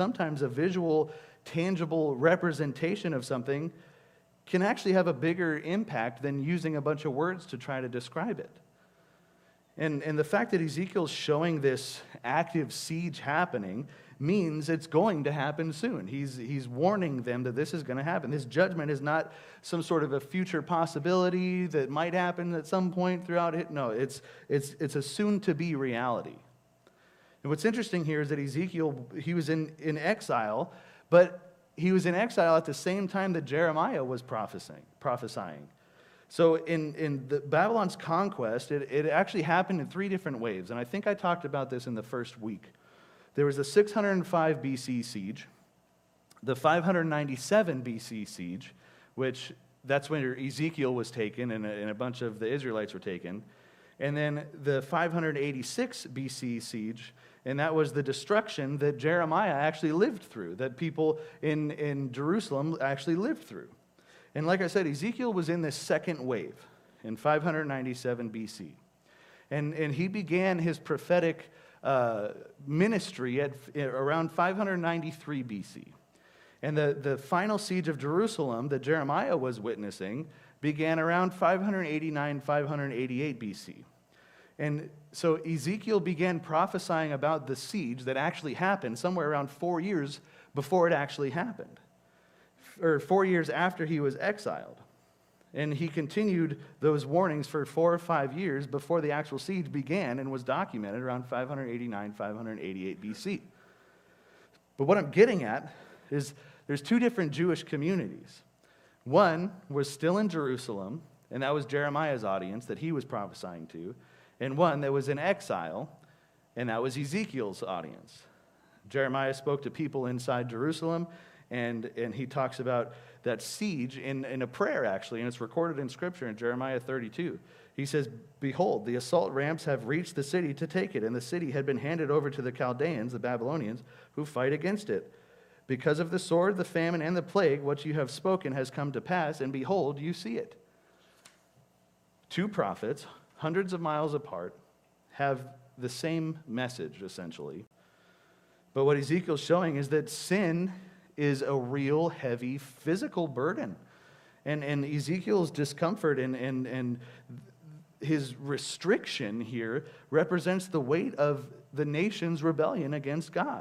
sometimes a visual, tangible representation of something can actually have a bigger impact than using a bunch of words to try to describe it. And the fact that Ezekiel's showing this active siege happening means it's going to happen soon. He's warning them that this is going to happen. This judgment is not some sort of a future possibility that might happen at some point throughout it. No, it's a soon-to-be reality. And what's interesting here is that Ezekiel, he was in exile, but he was in exile at the same time that Jeremiah was prophesying. So in the Babylon's conquest, it actually happened in 3 different waves. And I think I talked about this in the first week. There was the 605 BC siege, the 597 BC siege, which that's when Ezekiel was taken and a bunch of the Israelites were taken. And then the 586 BC siege, and that was the destruction that Jeremiah actually lived through, that people in Jerusalem actually lived through. And like I said, Ezekiel was in this second wave in 597 BC. And he began his prophetic ministry at around 593 BC. And the final siege of Jerusalem that Jeremiah was witnessing began around 589, 588 BC. And so Ezekiel began prophesying about the siege that actually happened somewhere around 4 years before it actually happened, or 4 years after he was exiled. And he continued those warnings for 4 or 5 years before the actual siege began and was documented around 589, 588 BC. But what I'm getting at is there's 2 different Jewish communities. One was still in Jerusalem, and that was Jeremiah's audience that he was prophesying to, and one that was in exile, and that was Ezekiel's audience. Jeremiah spoke to people inside Jerusalem, and he talks about that siege in a prayer, actually, and it's recorded in Scripture in Jeremiah 32. He says, "Behold, the assault ramps have reached the city to take it, and the city had been handed over to the Chaldeans, the Babylonians, who fight against it. Because of the sword, the famine, and the plague, what you have spoken has come to pass, and behold, you see it." 2 prophets, hundreds of miles apart, have the same message, essentially. But what Ezekiel's showing is that sin is a real heavy physical burden. And Ezekiel's discomfort and his restriction here represents the weight of the nation's rebellion against God.